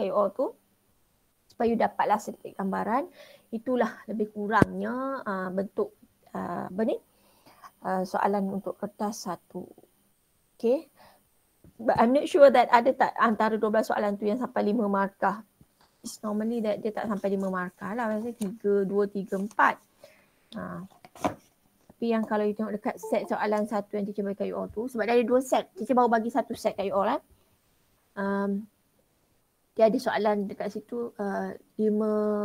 KUO tu supaya you dapatlah sedikit gambaran. Itulah lebih kurangnya bentuk soalan untuk kertas 1. Okay. But I'm not sure that ada tak antara 12 soalan tu yang sampai 5 markah. It's normally that dia tak sampai 5 markah lah. Maksudnya 3, 2, 3, 4. Tapi yang kalau you tengok dekat set soalan 1 yang teacher bagi KUO tu, sebab dia ada 2 set. Teacher baru bagi 1 set KUO lah. Dia ada soalan dekat situ 5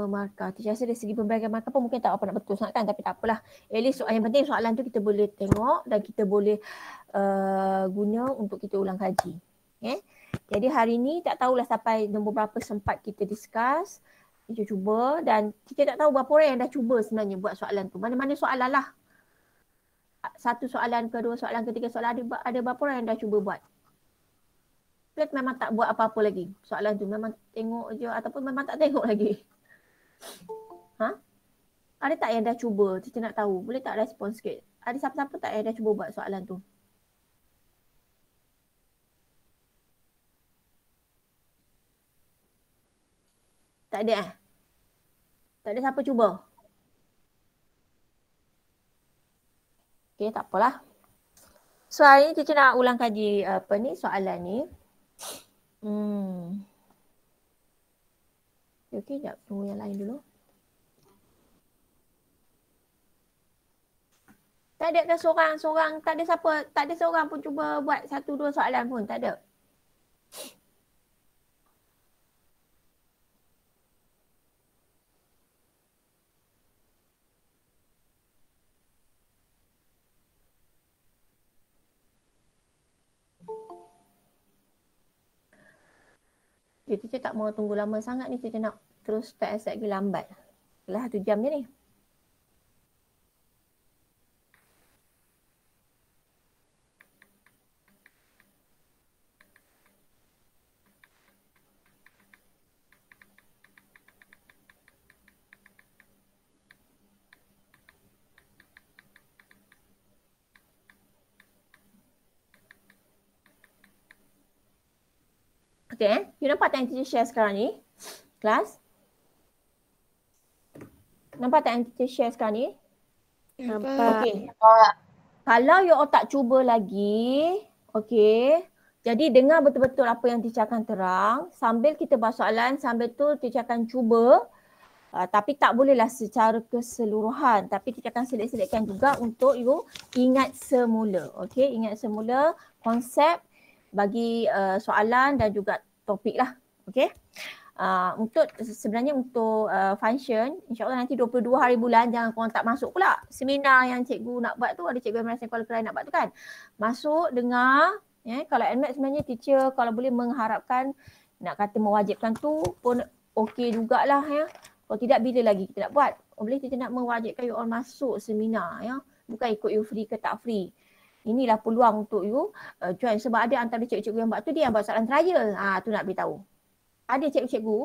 markah. Teacher rasa dari segi pembagian markah pun mungkin tak apa nak betul sangat kan. Tapi tak apalah. At least yang penting soalan tu kita boleh tengok dan kita boleh guna untuk kita ulang kaji. Okay. Jadi hari ni tak tahulah sampai nombor berapa sempat kita discuss. Kita cuba dan kita tak tahu berapa orang yang dah cuba sebenarnya buat soalan tu. Mana-mana soalan lah. 1 soalan ke 2 soalan ke 3 soalan ada berapa orang yang dah cuba buat. Kita memang tak buat apa-apa lagi. Soalan tu memang tengok je ataupun memang tak tengok lagi. Ada tak yang dah cuba? Kita nak tahu. Boleh tak respon sikit? Ada siapa-siapa tak yang dah cuba buat soalan tu? Tak ada Tak ada siapa cuba? Okay, tak apalah. So hari ni kita nak ulang kaji soalan ni. Okay, sekejap. Tunggu yang lain dulu. Tak ada ke seorang-seorang, tak ada seorang pun cuba buat 1-2 soalan pun, tak ada. Okay, teacher tak mau tunggu lama sangat ni, teacher nak terus start asap lagi lambat. Dah 1 jam je ni. Okay, you nampak tak yang teacher share sekarang ni? Kelas? Nampak tak yang teacher share sekarang ni? Nampak. Okay. Kalau you all tak cuba lagi, okay. Jadi dengar betul-betul apa yang teacher akan terang. Sambil kita buat soalan, sambil tu teacher akan cuba. Tapi tak bolehlah secara keseluruhan. Tapi teacher akan select-selectkan juga untuk you ingat semula. Okay, ingat semula konsep bagi soalan dan juga topik lah. Okay. Sebenarnya untuk function, insyaAllah nanti 22 hari bulan jangan korang tak masuk pula. Seminar yang cikgu nak buat tu, ada cikgu yang merasa Kuala Kerai nak buat tu kan. Masuk, dengar. Kalau admit sebenarnya teacher kalau boleh mengharapkan, nak kata mewajibkan tu pun okey jugalah ya. Kalau tidak, bila lagi kita nak buat? Boleh teacher nak mewajibkan you all masuk seminar ya. Bukan ikut you free ke tak free. Inilah peluang untuk you join. Sebab ada antara cikgu-cikgu yang buat tu, dia yang buat soalan trial. Tu nak beritahu. Ada cikgu-cikgu,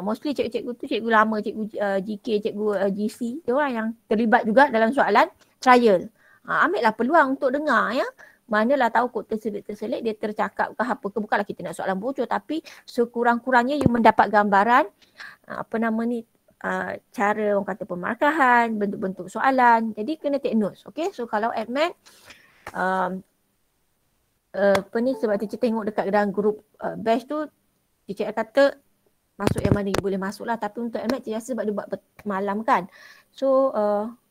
mostly cikgu-cikgu tu cikgu lama, cikgu GK, cikgu GC. Dia orang yang terlibat juga dalam soalan trial. Ambil lah peluang untuk dengar ya. Manalah tahu kod terselit dia tercakap ke apa ke. Bukanlah kita nak soalan bocor, tapi sekurang-kurangnya you mendapat gambaran cara orang kata pemarkahan, bentuk-bentuk soalan. Jadi kena take notes. Okay, so kalau admin sebab teacher tengok dekat dalam grup batch tu, teacher kata masuk yang mana you boleh masuk lah. Tapi untuk admin teacher rasa sebab dia buat malam kan. So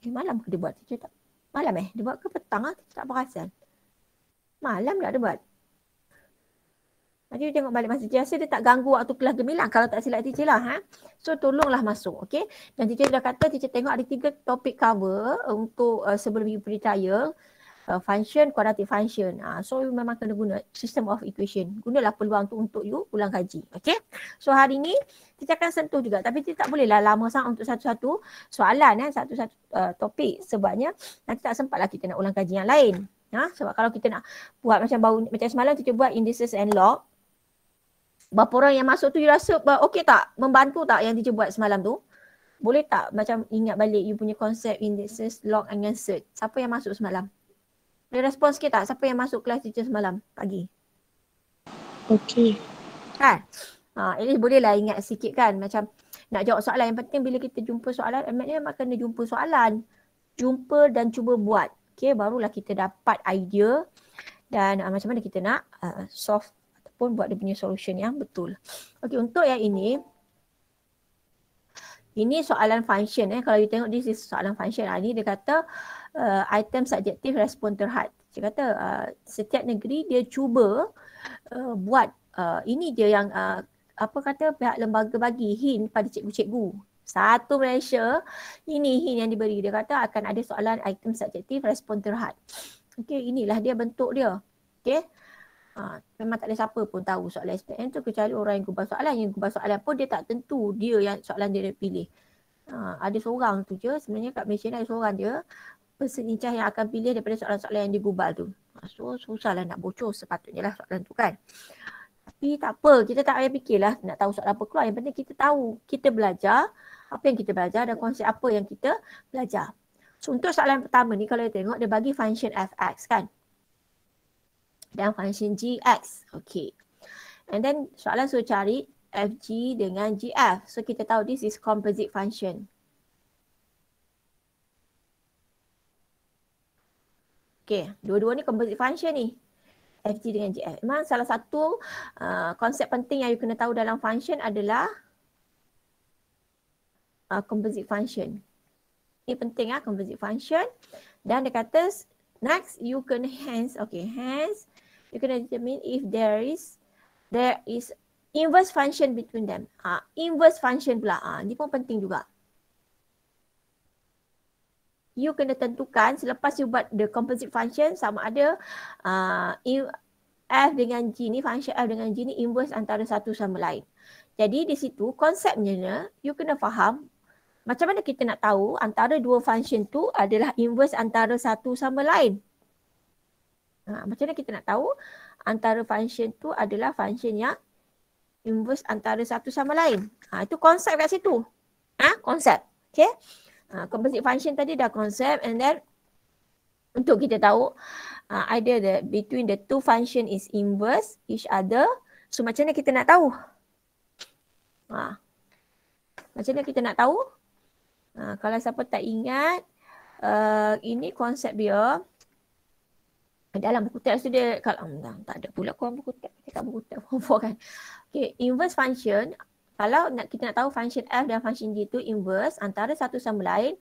malam ke dia buat? Teacher tak malam dia buat ke petang lah? Teacher tak perasan. Malam tak dia buat. Nanti you tengok balik masa teacher rasa dia tak ganggu waktu kelas gemilang kalau tak silap teacher lah. So tolonglah masuk, okay. Dan teacher dah kata, teacher tengok ada 3 topik cover untuk sebelum you pergi trial. Function, quadratic function. So you memang kena guna system of equation. Gunalah peluang tu untuk you ulang kaji, okay. So hari ni teacher akan sentuh juga, tapi kita tak bolehlah lama sangat untuk satu-satu soalan, satu-satu topik. Sebabnya nanti tak sempatlah kita nak ulang kaji yang lain. Sebab kalau kita nak buat macam semalam teacher buat indices and log, berapa orang yang masuk tu you rasa okey tak? Membantu tak yang teacher buat semalam tu? Boleh tak macam ingat balik you punya konsep indices, log dengan surd? Siapa yang masuk semalam? Boleh respon sikit tak? Siapa yang masuk kelas teacher semalam pagi? Okey. Kan? At least bolehlah ingat sikit kan. Macam nak jawab soalan. Yang penting bila kita jumpa soalan, maknanya mak kena jumpa soalan. Jumpa dan cuba buat. Okay, barulah kita dapat idea dan macam mana kita nak solve ataupun buat dia punya solution yang betul. Okay, untuk yang ini soalan function. Kalau you tengok this is soalan function. Ini dia kata item subjektif respon terhad. Dia kata setiap negeri dia cuba buat ini dia yang apa kata pihak lembaga bagi hint pada cikgu-cikgu. Satu Malaysia, ini hint yang diberi. Dia kata akan ada soalan item subjektif respon terhad. Okey, inilah dia bentuk dia. Okey. Memang tak ada siapa pun tahu soalan SPM tu kecuali orang yang gubal soalan. Yang gubal soalan pun dia tak tentu dia yang soalan dia pilih. Ada seorang tu je. Sebenarnya kat Malaysia ni ada seorang dia pesenincah yang akan pilih daripada soalan-soalan yang digubal tu. So susahlah nak bocor sepatutnya lah soalan tu kan. Tapi tak apa, kita tak payah fikirlah nak tahu soalan apa keluar. Yang penting kita tahu, kita belajar apa yang kita belajar dan konsep apa yang kita belajar. So untuk soalan pertama ni kalau kita tengok dia bagi function fx kan. Dan function gx. Okay. And then soalan suruh cari fg dengan gf. So kita tahu this is composite function. Okay, dua-dua ni composite function ni. FG dengan GF. Memang salah satu konsep penting yang you kena tahu dalam function adalah composite function. Ini penting composite function. Dan dia kata next you kena hence you kena determine if there is inverse function between them. Inverse function pula. Ni pun penting juga. You kena tentukan selepas you buat the composite function sama ada F dengan G ni, function F dengan G ni inverse antara satu sama lain. Jadi di situ konsepnya you kena faham macam mana kita nak tahu antara dua function tu adalah inverse antara satu sama lain. Macam mana kita nak tahu antara function tu adalah function yang inverse antara satu sama lain. Itu konsep kat situ. Konsep. Okay. Composite function tadi dah konsep and then untuk kita tahu either between the two function is inverse each other. So macam mana kita nak tahu? Macam mana kita nak tahu? Kalau siapa tak ingat, ini konsep dia dalam buku teks tu dia kalau tak ada pula korang buku teks, kita buku teks kan. Okay, inverse function. Kalau kita nak tahu function F dan function G itu inverse antara satu sama lain,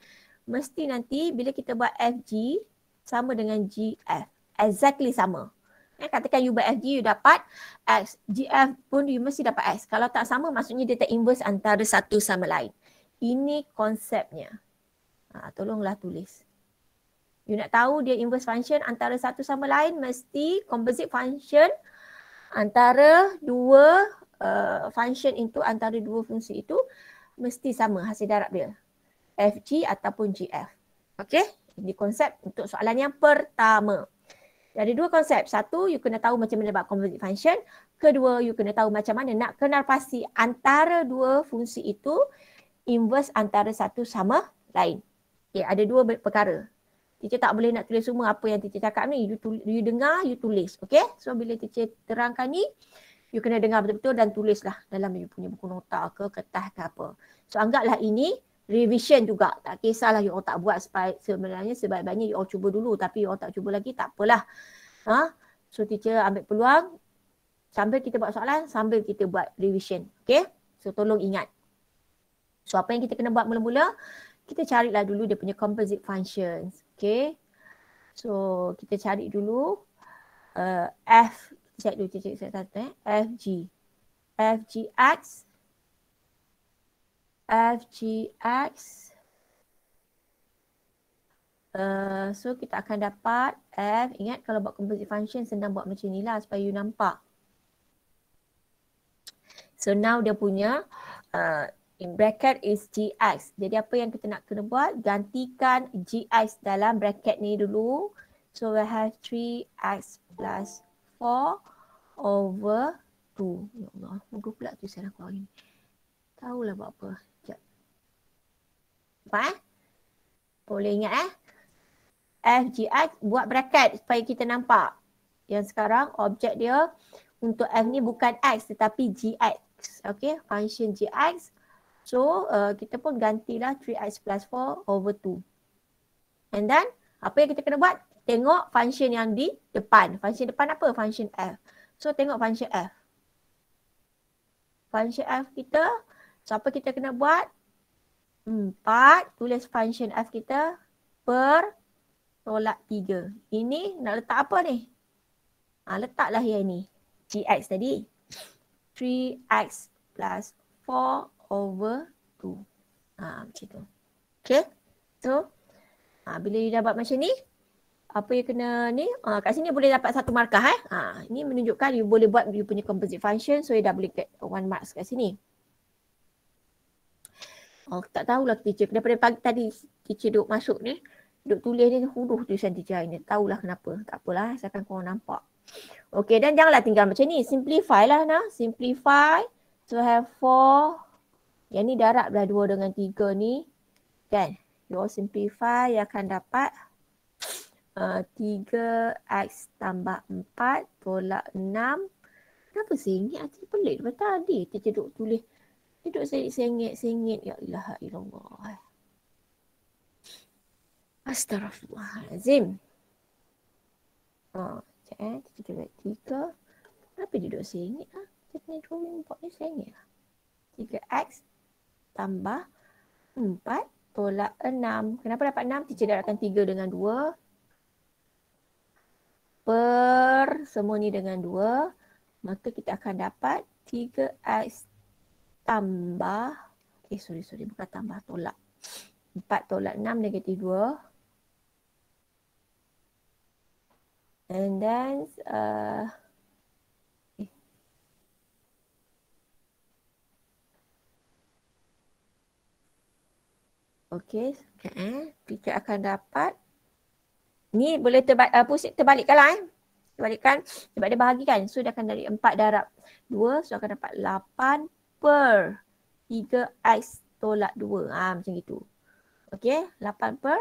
mesti nanti bila kita buat FG sama dengan GF. Exactly sama. Katakan you buat FG, you dapat X. GF pun you mesti dapat X. Kalau tak sama, maksudnya dia tak inverse antara satu sama lain. Ini konsepnya. Tolonglah tulis. You nak tahu dia inverse function antara satu sama lain, mesti composite function antara dua function itu antara dua fungsi itu mesti sama hasil darab dia. FG ataupun GF. Okey? Ini konsep untuk soalan yang pertama. Jadi dua konsep. Satu, you kena tahu macam mana buat composite function. Kedua, you kena tahu macam mana nak kenal pasti antara dua fungsi itu inverse antara satu sama lain. Okay, ada dua perkara. Teacher tak boleh nak tulis semua apa yang teacher cakap ni. You dengar, you tulis. Okay? So bila teacher terangkan ni, you kena dengar betul-betul dan tulislah dalam you punya buku nota ke kertas ke apa. So anggaplah ini revision juga. Tak kisahlah you all tak buat sebenarnya sebaik-baiknya you all cuba dulu. Tapi you all tak cuba lagi tak apalah. So teacher ambil peluang sambil kita buat soalan, sambil kita buat revision. Okay? So tolong ingat. So apa yang kita kena buat mula-mula, kita carilah dulu dia punya composite functions. Okay? So kita cari dulu F. Cek dulu, cek satu FG. FGX. FGX. So kita akan dapat F. Ingat kalau buat composite function senang buat macam ni lah supaya you nampak. So now dia punya in bracket is GX. Jadi apa yang kita nak kena buat? Gantikan GX dalam bracket ni dulu. So we have 3x plus 4 over 2. Ya Allah, muka pula tu saya nak keluar ni. Tahulah buat apa. Sekejap. Apa Boleh ingat FGX buat bracket supaya kita nampak. Yang sekarang objek dia untuk F ni bukan X tetapi GX. Okay, function gx. So kita pun gantilah 3x plus 4 over 2. And then apa yang kita kena buat? Tengok function yang di depan. Function depan apa? Function f. So tengok function f. Function f kita, so apa kita kena buat? 4, tulis function f kita per tolak 3. Ini nak letak apa ni? Letaklah yang ni. Gx tadi. 3x plus 4 over 2. Macam tu. Okay. So, bila you dah buat macam ni, apa yang kena ni? Kat sini boleh dapat 1 markah. Ini menunjukkan you boleh buat you punya composite function. So, you dah boleh get 1 marks kat sini. Tak tahulah teacher. Daripada pagi tadi teacher duduk masuk ni, duduk tulis ni huduh tulisan teacher hari ni. Tahulah kenapa. Tak apalah, asalkan korang nampak. Okay, dan janganlah tinggal macam ni. Simplify lah nah. Simplify. So have 4. Yang ni darab lah 2 dengan 3 ni. Kan? You all simplify, you akan dapat 3x tambah 4 tolak 6. Kenapa sengit? Hati pelik daripada tadi. Teacher duduk tulis. Duduk sengit. Ya Allah, ilallah. Astaghfirullahalazim. Kita coba 3. Kenapa dia duduk sengit lah? Kita punya drawing board ni sengit lah. 3x tambah 4 tolak 6. Kenapa dapat 6? Teacher darabkan 3 dengan 2. Per semua ni dengan 2. Maka kita akan dapat 3x tambah. Sorry. Bukan tambah, tolak. 4 tolak 6 negatif 2. And then okay, kita akan dapat ni boleh terbalikkan lah terbalikkan sebab dia bahagikan. So dia akan dari 4 darab 2, so akan dapat 8 per 3x tolak 2. Macam gitu. Okay, 8 per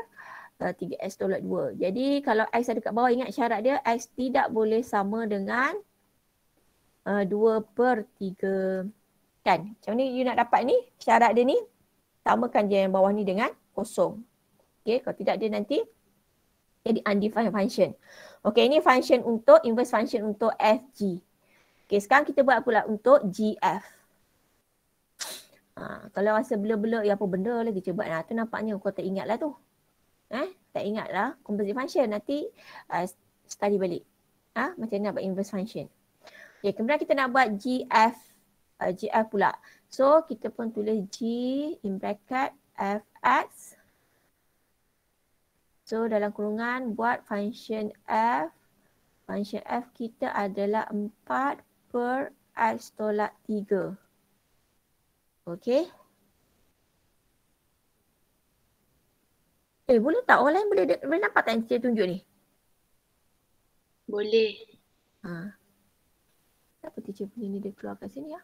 3x tolak 2. Jadi kalau x ada kat bawah, ingat syarat dia x tidak boleh sama dengan 2 per 3. Kan? Macam ni you nak dapat ni, syarat dia ni, samakan je yang bawah ni dengan kosong. Okay, kalau tidak dia nanti jadi undefined function. Okay, ini function untuk, inverse function untuk fg. Okay, sekarang kita buat pula untuk gf. Kalau rasa blur-blur, apa benda lagi cuba. Tu nampaknya kau tak ingat lah tu. Tak ingat lah composite function. Nanti study balik. Macam mana nak buat inverse function. Okay, kemudian kita nak buat gf. Gf pula. So, kita pun tulis g in bracket fx. So, dalam kurungan buat function f. Function f kita adalah 4 per x tolak 3. Okay. Boleh tak orang lain boleh nampak tak yang saya tunjuk ni? Boleh. Kenapa teacher punya ni dia keluar kat sini ya?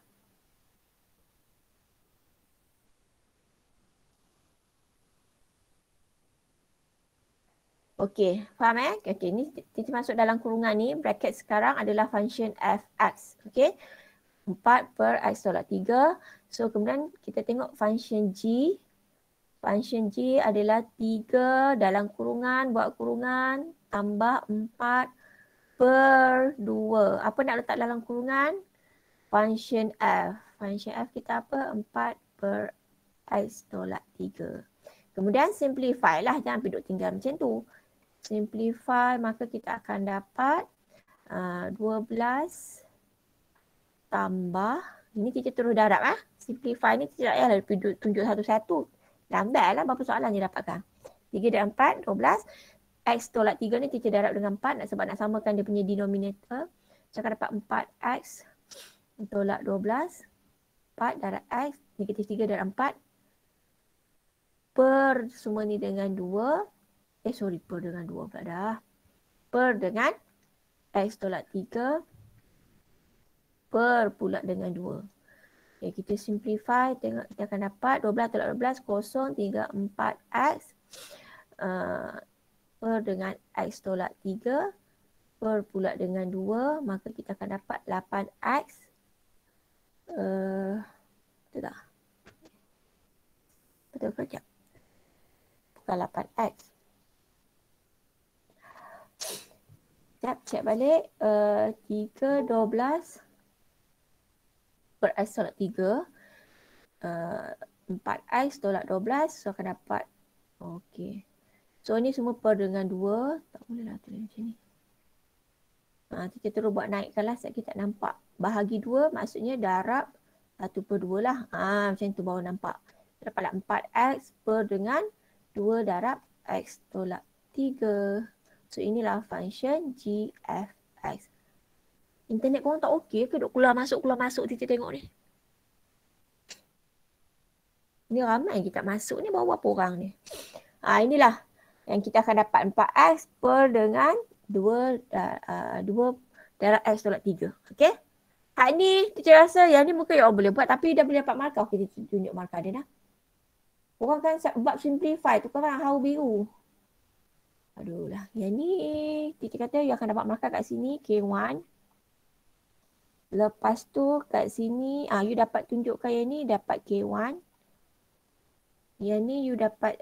Okey, faham Okey, ni teacher masuk dalam kurungan ni, bracket sekarang adalah function fx. Okey. 4 per x tolak 3. So kemudian kita tengok function g. Function g adalah 3 dalam kurungan, buat kurungan, tambah 4 per 2. Apa nak letak dalam kurungan? Function f. Function f kita apa? 4 per x tolak 3. Kemudian simplify lah, jangan duduk tinggal macam tu. Simplify, maka kita akan dapat 12 tambah, ini kita terus darab Simplify ni tidak payahlah tunjuk satu-satu. Lambat lah berapa soalan dia dapatkan. 3 dan 4, 12. X tolak 3 ni kita darab dengan 4 sebab nak samakan dia punya denominator. Saya akan dapat 4x tolak 12. 4 darab x, negatif 3 darab 4. Per semua ni dengan 2. Per dengan 2 pula dah. Per dengan x tolak 3. Per pula dengan 2. Okay, kita simplify. Tengok kita akan dapat 12 tolak 12, kosong, 3, 4x. Per dengan x tolak 3. Per pula dengan 2. Maka kita akan dapat 8x. Betul tak? Betul ke? Sekejap. Bukan 8x. Sekejap, cek balik. 3, 12 per x tolak 3. 4x tolak 12. So akan dapat. Okey. So ni semua per dengan 2. Tak boleh lah tulis macam ni. Kita terus buat naikkan lah sebab kita tak nampak. Bahagi 2 maksudnya darab 1/2 lah. Macam tu baru nampak. Dapatlah 4x per dengan 2 darab x tolak 3. So inilah function g, f, x. Internet korang tak okey ke duk keluar masuk kita tengok ni? Ni ramai kita masuk ni, bawa berapa orang ni? Inilah yang kita akan dapat 4x per dengan 2 darab x tolak 3. Okey? Hak ni teacher rasa yang ni mungkin you all boleh buat tapi dah boleh dapat markah. Okey, kita tunjuk markah dia dah. Korang kan bab simplify tu korang hau biru. Aduh lah. Yang ni teacher kata you akan dapat markah kat sini K1. Lepas tu kat sini you dapat tunjukkan yang ni dapat K1. Yang ni you dapat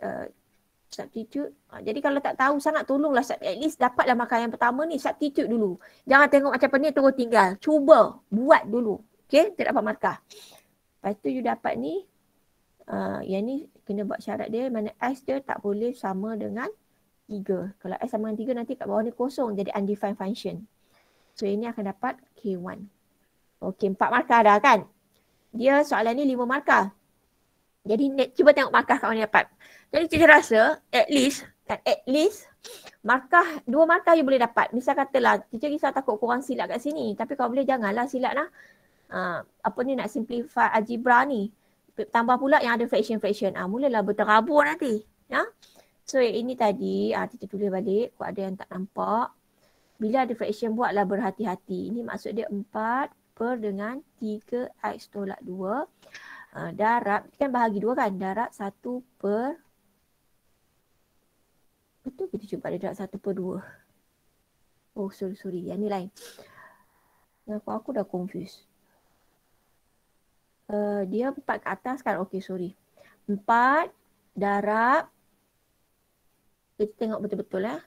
substitute. Jadi kalau tak tahu sangat tolonglah at least dapatlah markah yang pertama ni, substitute dulu. Jangan tengok macam apa ni terus tinggal. Cuba buat dulu. Okey, tak dapat markah. Lepas tu you dapat ni yang ni kena buat syarat dia mana x dia tak boleh sama dengan 3. Kalau x sama dengan 3 nanti kat bawah ni kosong jadi undefined function. So ini akan dapat K1. Okey, 4 markah dah kan? Dia soalan ni 5 markah. Jadi cuba tengok markah kat mana dapat. Jadi teacher rasa at least markah 2 markah you boleh dapat. Misal katalah teacher risau takut korang silap kat sini. Tapi kalau boleh janganlah silap lah. Apa ni nak simplify algebra ni. Tambah pula yang ada fraction. Mulalah berterabur nanti. Ya? So ini tadi teacher tulis balik. Kau ada yang tak nampak. Bila ada fraction buatlah berhati-hati. Ini maksud dia 4 per dengan 3x tolak 2. Darab, kan bahagi 2 kan? Darab 1 per. Betul kita cuba ada darab 1/2. Oh sorry. Yang ni lain. Aku dah confused. Dia 4 ke atas kan? Okay sorry. 4 darab. Kita tengok betul-betul lah.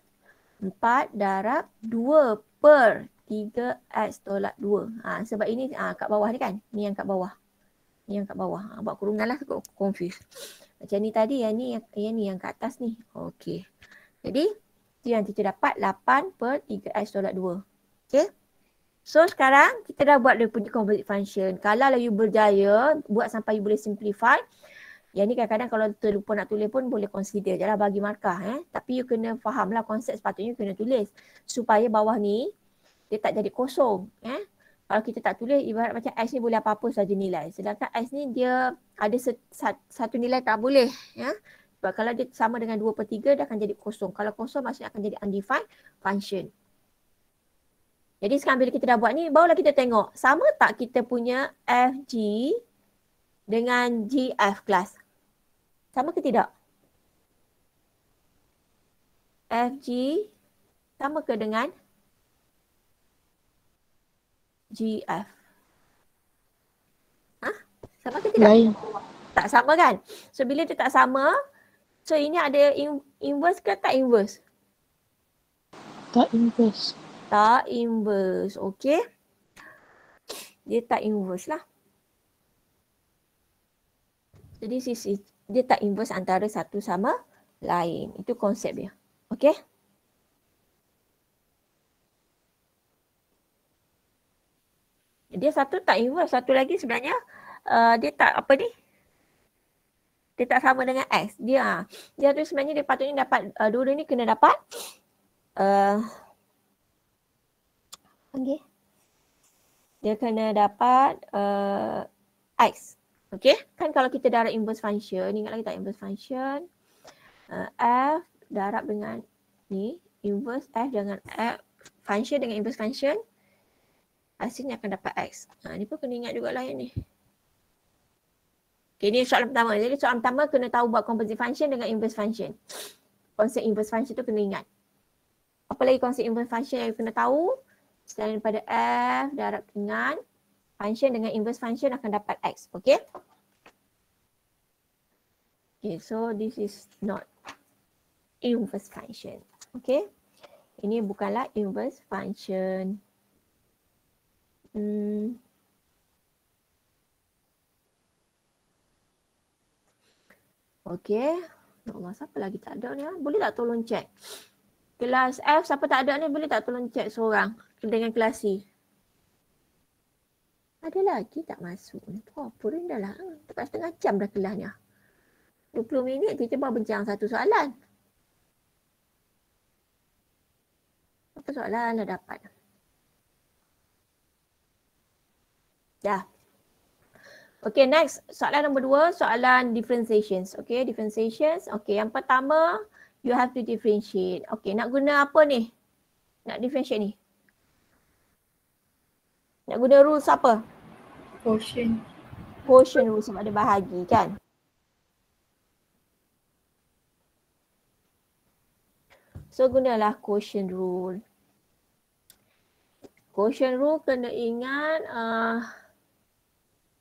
4 darab 2 per 3x tolak 2. Sebab ini kat bawah ni kan? Ni yang kat bawah. Ni yang kat bawah. Buat kurungan lah aku confused. Macam ni tadi yang ni yang kat atas ni. Okey. Jadi tu yang kita dapat 8 per 3x tolak 2. Okey. So sekarang kita dah buat dia punya composite function. Kalau lah you berjaya buat sampai you boleh simplify. Yang ni kadang-kadang kalau terlupa nak tulis pun boleh consider je lah bagi markah. Tapi you kena faham lah konsep sepatutnya you kena tulis. Supaya bawah ni dia tak jadi kosong. Kalau kita tak tulis, ibarat macam X ni boleh apa-apa saja nilai. Sedangkan X ni dia ada satu nilai tak boleh. Sebab kalau dia sama dengan 2/3, dia akan jadi kosong. Kalau kosong maksudnya akan jadi undefined function. Jadi sekarang bila kita dah buat ni, barulah kita tengok. Sama tak kita punya FG dengan GF kelas? Sama ke tidak? FG sama ke dengan GF? Sama ke tidak? Lain. Tak sama kan? So bila dia tak sama, so ini ada inverse ke tak inverse? Tak inverse. Tak inverse. Okey. Dia tak inverse lah. Jadi dia tak inverse antara satu sama lain. Itu konsep dia. Okey. Dia satu tak inverse, satu lagi sebenarnya dia tak apa ni? Dia tak sama dengan X. Dia tu sebenarnya dia patutnya dapat dua ni kena dapat okey. Dia kena dapat X. Okey? Kan kalau kita darab inverse function, ingat lagi tak inverse function? F darab dengan ni, inverse F dengan F function dengan inverse function. Hasilnya akan dapat X. Ni pun kena ingat jugalah yang ni. Okay, ni soalan pertama. Jadi soalan pertama kena tahu buat composite function dengan inverse function. Konsep inverse function tu kena ingat. Apa lagi konsep inverse function yang kena tahu? Selain daripada F darab dengan function dengan inverse function akan dapat X. Okay. Okay, so this is not inverse function. Okay. Ini bukanlah inverse function. Okay. Ya Allah, siapa lagi tak ada ni? Boleh tak tolong check? Kelas F, siapa tak ada ni boleh tak tolong check seorang dengan kelas C? Ada lagi tak masuk ni? Apa ni dah lah. Tepat setengah jam dah kelas ni. 20 minit teacher baru bincang satu soalan. Apa soalan dah dapat? Dah. Okay, next. Soalan nombor 2, soalan differentiations. Okay, differentiations. Okay, yang pertama, you have to differentiate. Okay, nak guna apa ni? Nak differentiate ni? Nak guna rules apa? Quotient. Quotient rule sebab dia bahagi kan? So gunalah quotient rule. Quotient rule kena ingat,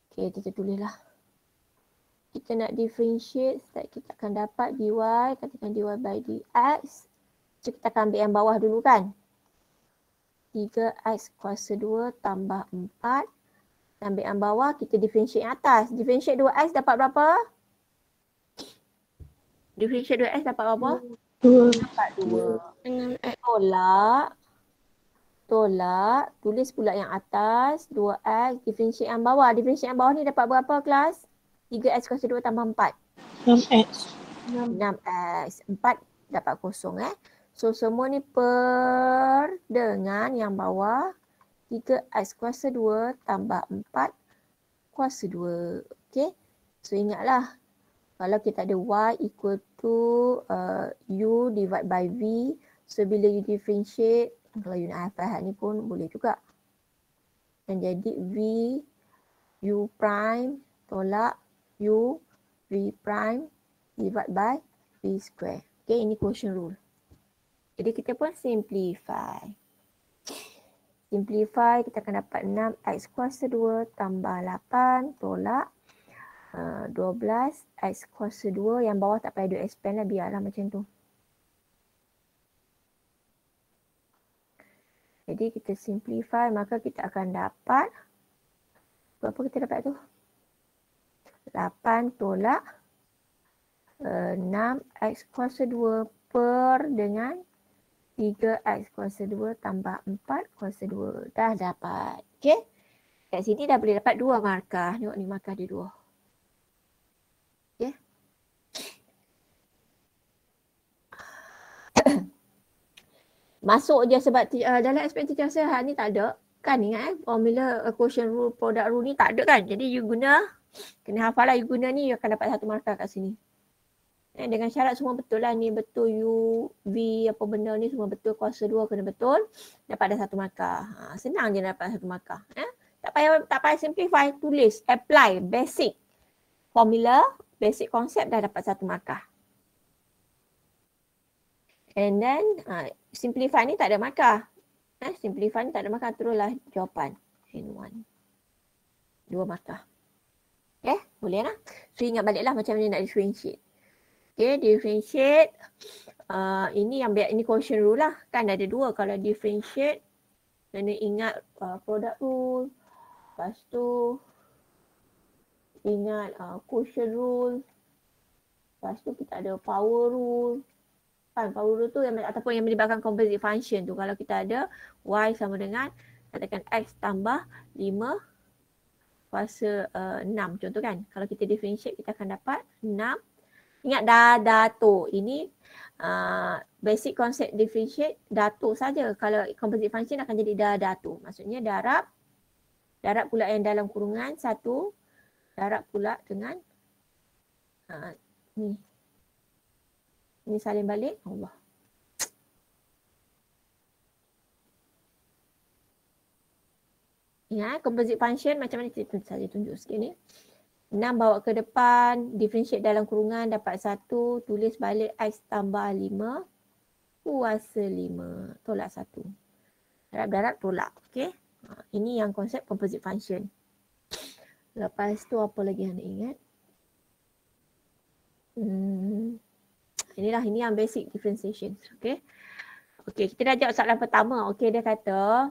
okay, kita tulislah. Kita nak differentiate, kita akan dapat dy, katakan dy by dx. So kita akan ambil yang bawah dulu kan. 3x kuasa 2 tambah 4. Ambil yang bawah, kita differentiate yang atas. Differentiate 2x dapat berapa? Differentiate 2x dapat berapa? 2. Dapat 2. Dengan X. Tolak. Tulis pula yang atas. 2x. Differentiate yang bawah. Differentiate yang bawah ni dapat berapa kelas? 3x kuasa 2 tambah 4. 6x. 6x. 4 dapat kosong So semua ni per dengan yang bawah. 3x kuasa 2 tambah 4 kuasa 2. Okay. So ingatlah. Kalau kita ada y equal to u divide by v. So bila you differentiate. Kalau you nak hafal ni pun boleh juga. Dan jadi v u prime tolak u v prime divide by v square. Okay, ini quotient rule. Jadi kita pun simplify. Simplify, kita akan dapat 6x kuasa 2 tambah 8 tolak 12x kuasa 2. Yang bawah tak payah do expand lah, biarlah macam tu. Jadi kita simplify, maka kita akan dapat, berapa kita dapat tu? 8 tolak 6x kuasa 2 per dengan 3x kuasa 2 tambah 4 kuasa 2. Dah dapat. Okay. Kat sini dah boleh dapat 2 markah. Tengok ni markah dia 2. Okay. Masuk je sebab dalam aspek teacher rasa ni tak ada. Kan ingat formula quotient rule, product rule ni tak ada kan. Jadi you guna, kena hafal lah you guna ni, you akan dapat 1 markah kat sini. Dengan syarat semua betul lah ni, betul u, v apa benda ni semua betul, kuasa 2 kena betul, dapat dah 1 markah. Senang je dapat 1 markah. Tak payah simplify, tulis, apply, basic formula, basic konsep dah dapat 1 markah. And then simplify ni tak ada markah. Simplify ni tak ada markah, teruslah jawapan. N1. 2 markah. Okay, boleh lah. So ingat baliklah macam mana nak differentiate. Okay, differentiate. Ini yang ini quotient rule lah. Kan ada 2. Kalau differentiate, kena ingat product rule. Lepas tu, ingat quotient rule. Lepas tu kita ada power rule. Kan, power rule tu yang, ataupun yang melibatkan composite function tu. Kalau kita ada y sama dengan, katakan x tambah 5 kuasa 6 contoh kan. Kalau kita differentiate, kita akan dapat 6. Ingat dato. Ini basic konsep differentiate dato saja. Kalau composite function akan jadi dato. Maksudnya darab pula yang dalam kurungan 1, darab pula dengan ni. Ini salin balik. Allah. Ingat composite function macam mana saya tunjuk sikit ni. 6 bawa ke depan, differentiate dalam kurungan dapat 1, tulis balik x tambah 5 kuasa 5, tolak 1. Darab-darab tolak, okey. Ini yang konsep composite function. Lepas tu apa lagi yang nak ingat? Ini yang basic differentiation. Okay. Okay, kita dah jawab soalan pertama. Okay, dia kata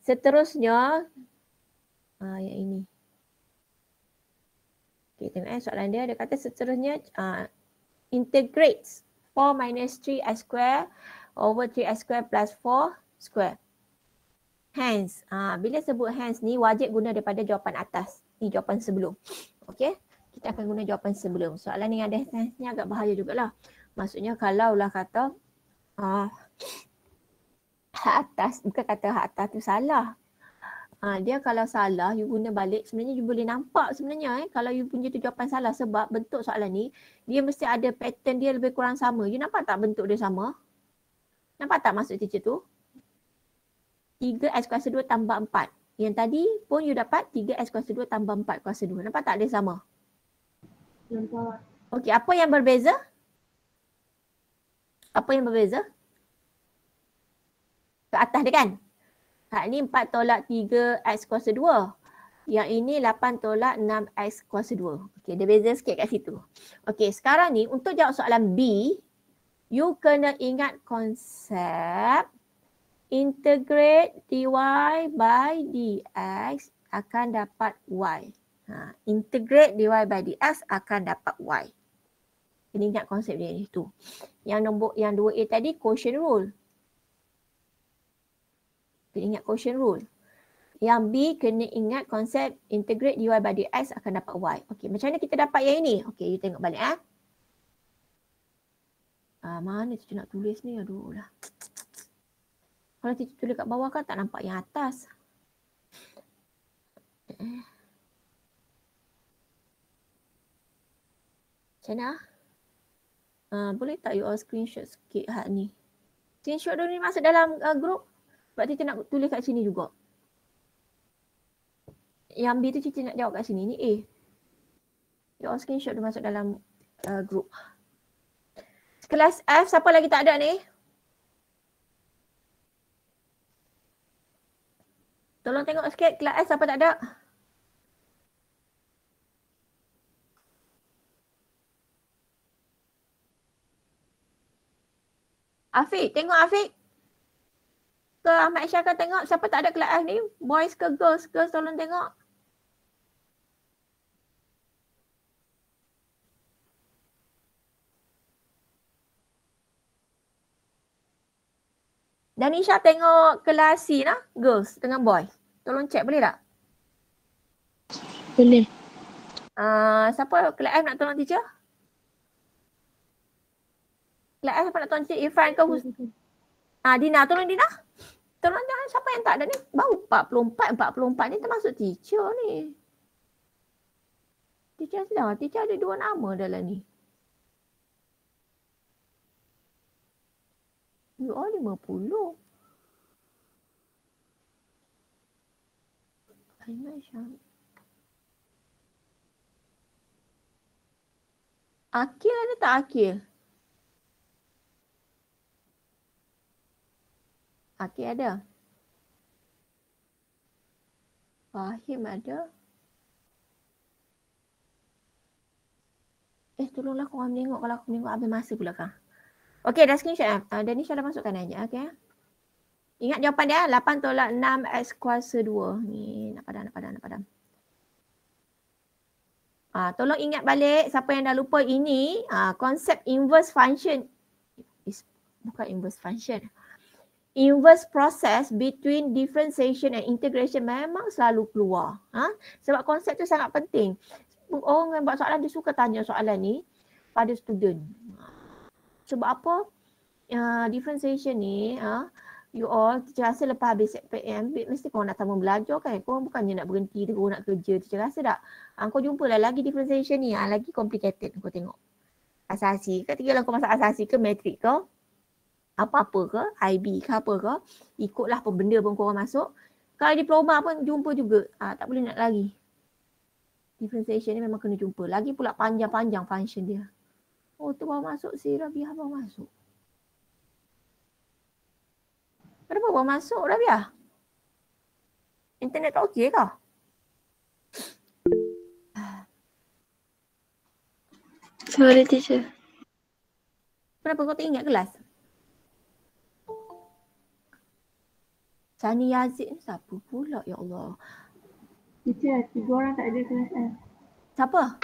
seterusnya yang ini. Okay, tengok soalan dia. Dia kata seterusnya integrates 4 minus 3x square over 3x square plus 4 square. Hence, bila sebut hence ni wajib guna daripada jawapan atas. Ni jawapan sebelum. Okay, kita akan guna jawapan sebelum. Soalan ni ada hence ni agak bahaya jugalah. Maksudnya kalau lah kata hak atas, bukan kata hak atas tu salah. Dia kalau salah, you guna balik, sebenarnya you boleh nampak sebenarnya kalau you punya tu jawapan salah sebab bentuk soalan ni, dia mesti ada pattern dia lebih kurang sama. You nampak tak bentuk dia sama? Nampak tak maksud teacher tu? 3x kuasa 2 tambah 4. Yang tadi pun you dapat 3x kuasa 2 tambah 4 kuasa 2. Nampak tak dia sama? Nampak. Okey, apa yang berbeza? Apa yang berbeza? Ke atas dia kan? Hak ni 4 tolak 3x kuasa 2. Yang ini 8 tolak 6x kuasa 2. Okey, dia beza sikit kat situ. Okey, sekarang ni untuk jawab soalan B, you kena ingat konsep integrate dy by dx akan dapat y. Integrate dy by dx akan dapat y. Kena ingat konsep dia ni tu. Yang 2A tadi quotient rule. Kena ingat quotient rule. Yang B kena ingat konsep integrate dy by dx akan dapat y. Okey, macam mana kita dapat yang ini? Okey, you tengok balik mana tu nak tulis ni? Aduh lah. Kalau teacher tulis kat bawah kan tak nampak yang atas. Macam mana? Boleh tak you all screenshot sikit hak ni? Screenshot dulu ni masuk dalam group. Sebab teacher nak tulis kat sini juga. Yang B tu teacher nak jawab kat sini. Ni A. You all screenshot dulu masuk dalam group. Kelas F, siapa lagi tak ada ni? Tolong tengok sikit kelas F siapa tak ada? Afiq, tengok Afiq. Ke Ahmad Syah tengok siapa tak ada kelas F ni? Boys ke girls? Girls tolong tengok. Dan Isha tengok kelas C lah, girls dengan boy. Tolong check boleh tak? Boleh. Siapa kelas F nak tolong teacher? Kelas F siapa nak tolong teacher? Irfan ke Husni? Dina, tolong Dina. Tolong jangan siapa yang tak ada ni. Baru 44 ni termasuk teacher ni. Teacher ada 2 nama dalam ni. You all 50. Ahmad Syah. Akil ada tak Akil? Akil ada. Fahim ada. Tolonglah korang menengok kalau aku menengok habis masa pula kan. Okey, dah screenshot dan Nisha dah masukkan aja. Okey. Ingat jawapan dia 8 tolak 6x kuasa 2. Ni nak padam. Tolong ingat balik siapa yang dah lupa ini, konsep inverse function. Bukan inverse function. Inverse process between differentiation and integration memang selalu keluar. Sebab konsep tu sangat penting. Orang yang buat soalan dia suka tanya soalan ni pada student. Sebab apa? Differentiation ni, you all, teacher rasa lepas habis SPM, mesti korang nak tambah belajar kan? Korang bukannya nak berhenti, korang nak kerja. Teacher rasa tak? Kau jumpalah lagi differentiation ni, lagi complicated kau tengok. Asasi ke, tinggal kau masak asasi ke, matrik ke, apa-apa ke, IB ke apa ke, ikutlah apa benda pun korang masuk. Kalau diploma pun jumpa juga, tak boleh nak lagi. Differentiation ni memang kena jumpa. Lagi pula panjang-panjang function dia. Oh tu baru masuk si Rabiah baru masuk. Kenapa baru masuk Rabiah? Internet tak okey kah? Sorry teacher. Kenapa kau tak ingat kelas? Sani Yazid ni siapa pula ya Allah? Teacher, 3 orang tak ada kelas F. Siapa?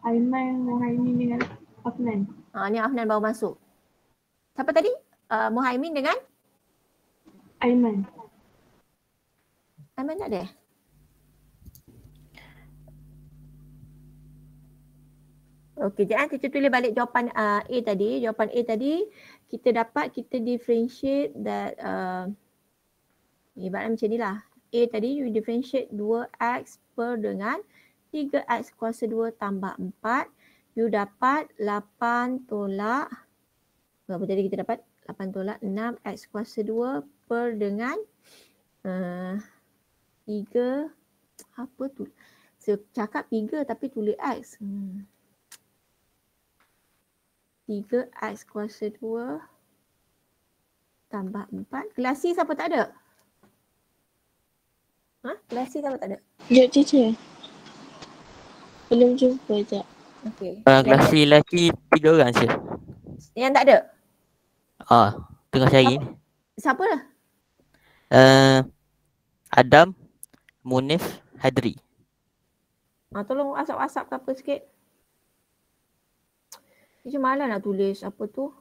Aiman, Muhaimin dengan Afnan. Ni Afnan baru masuk. Siapa tadi? Muhaimin dengan? Aiman. Aiman tak ada? Okey, jangan kita tulis balik jawapan A tadi. Jawapan A tadi kita dapat kita differentiate that ibaratnya macam ni lah. A tadi you differentiate 2x per dengan 3x kuasa 2 tambah 4. You dapat 8 tolak, berapa tadi kita dapat? 8 tolak 6x kuasa 2 per dengan 3, apa tu? Saya cakap 3 tapi tulis x. 3x kuasa 2 tambah 4. Kelas C siapa tak ada? Kelas C siapa tak ada? Sekejap teacher. Belum jumpa sekejap. Okey. Kelas C lelaki 3 orang je. Yang tak ada? Tengah cari ni. Siapa lah? Adam, Munif, Hadri. Tolong WhatsApp ke apa sikit. Macam malas nak tulis apa tu.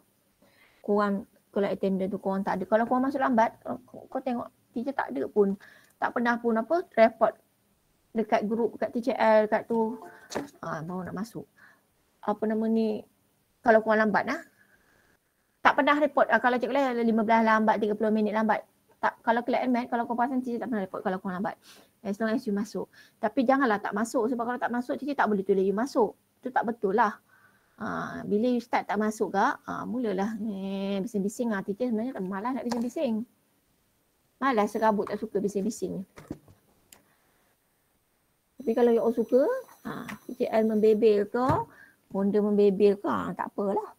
Korang kalau attendant tu korang tak ada. Kalau korang masuk lambat, kau tengok teacher tak ada pun. Tak pernah pun apa report dekat grup, dekat teacher L, dekat tu. Baru nak masuk. Apa nama ni, kalau korang lambat tak pernah report. Kalau cikgu lah 15 lambat, 30 minit lambat. Tak, kalau kelas MAT, kalau kau perasan teacher tak pernah report kalau korang lambat. As long as you masuk. Tapi janganlah tak masuk. Sebab kalau tak masuk, teacher tak boleh tulis you masuk. Itu tak betul lah. Bila you start tak masuk ke, mulalah bising-bising. Teacher sebenarnya malas nak bising-bising. Malas serabut, tak suka bising-bising. Tapi kalau you all suka, teacher L membebel ke, Honda membebel ke, tak apalah.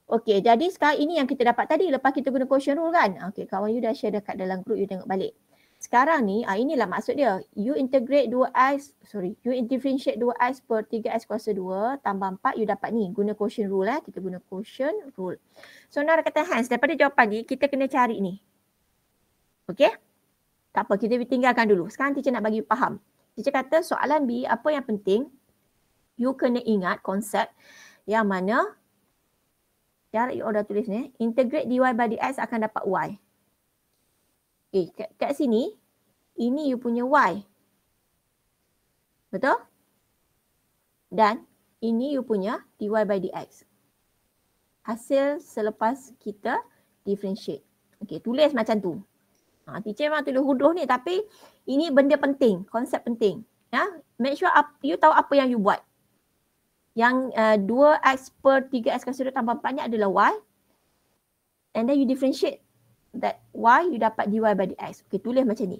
Okey, jadi sekarang ini yang kita dapat tadi lepas kita guna quotient rule kan. Okey, kawan you dah share dekat dalam group, you tengok balik. Sekarang ni, inilah maksud dia. You integrate 2x, you differentiate 2x per 3x kuasa 2 tambah 4, you dapat ni. Guna quotient rule Kita guna quotient rule. So, nak kata Hans, daripada jawapan ni, kita kena cari ni. Okey? Tak apa, kita tinggalkan dulu. Sekarang teacher nak bagi you faham. Teacher kata soalan B, apa yang penting, you kena ingat konsep yang mana, you dah tulis ni, integrate dy by dx akan dapat y. Okay, kat sini, ini you punya y. Betul? Dan ini you punya dy by dx. Hasil selepas kita differentiate. Okay, tulis macam tu. Teacher memang tulis huduh ni tapi ini benda penting, konsep penting. Make sure you tahu apa yang you buat. Yang 2x per 3x kuasa 2 tambah 4 ni adalah y. And then you differentiate that y, you dapat dy by dx. Okay, tulis macam ni.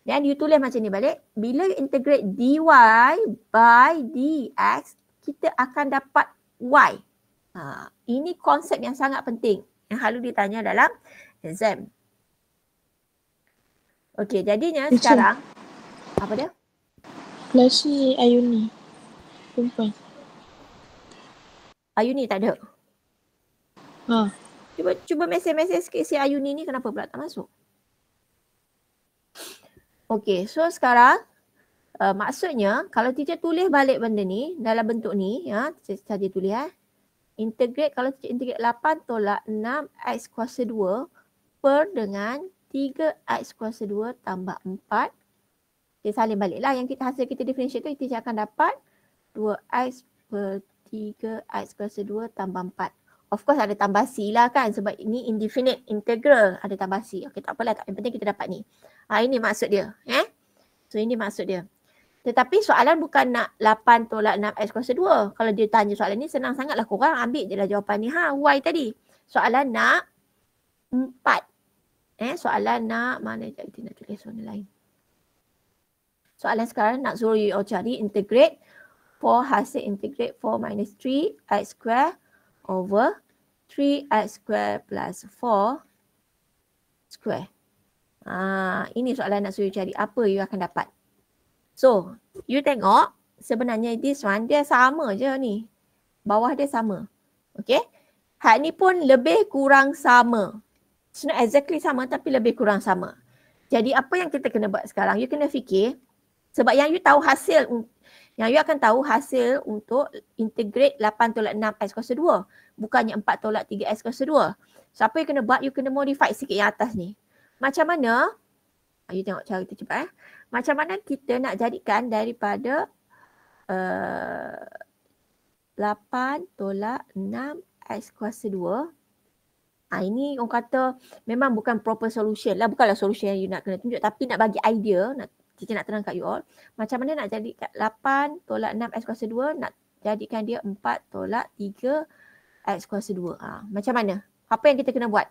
Dan you tulis macam ni balik. Bila you integrate dy by dx, kita akan dapat y. Ini konsep yang sangat penting. Yang selalu ditanya dalam exam. Okay, jadinya sekarang. Apa dia? Kelas C Ayuni. Perempuan. Ayuni tak ada. Cuba mesej-mesej sikit si Ayuni ni kenapa pula tak masuk. Okay, so sekarang maksudnya kalau teacher tulis balik benda ni dalam bentuk ni, saja tulis integrate, kalau teacher integrate 8 tolak 6x kuasa 2 per dengan 3x kuasa 2 tambah 4. Okay, salin balik lah yang hasil kita differentiate tu, teacher akan dapat 2x per 3x kuasa 2 tambah 4. Of course ada tambah C lah kan sebab ini indefinite integral, ada tambah C. Okey, tak apalah, yang penting kita dapat ni. Ini maksud dia. So ini maksud dia. Tetapi soalan bukan nak 8 tolak 6x kuasa 2. Kalau dia tanya soalan ni senang sangatlah, korang ambil je lah jawapan ni. Y tadi. Soalan nak 4. Soalan nak, mana sekejap kita nak tulis soalan lain. Soalan sekarang nak suruh you cari integrate 4 hasil integrate 4 minus 3x square over 3x square plus 4 square. Ini soalan nak suruh cari apa you akan dapat. So, you tengok sebenarnya this one dia sama je ni. Bawah dia sama. Okay. Had ni pun lebih kurang sama. It's not exactly sama tapi lebih kurang sama. Jadi apa yang kita kena buat sekarang? You kena fikir. Sebab yang you tahu hasil, yang you akan tahu hasil untuk integrate 8 tolak 6 X kuasa 2. Bukannya 4 tolak 3 X kuasa 2. So apa you kena buat? You kena modify sikit yang atas ni. Macam mana? You tengok cara kita cepat. Macam mana kita nak jadikan daripada 8 tolak 6 X kuasa 2. Ini orang kata memang bukan proper solution lah. Bukanlah solution yang you nak kena tunjuk. Tapi nak bagi idea. Cici nak terang kat you all. Macam mana nak jadikan 8 tolak 6 X kuasa 2. Nak jadikan dia 4 tolak 3 X kuasa 2. Macam mana? Apa yang kita kena buat?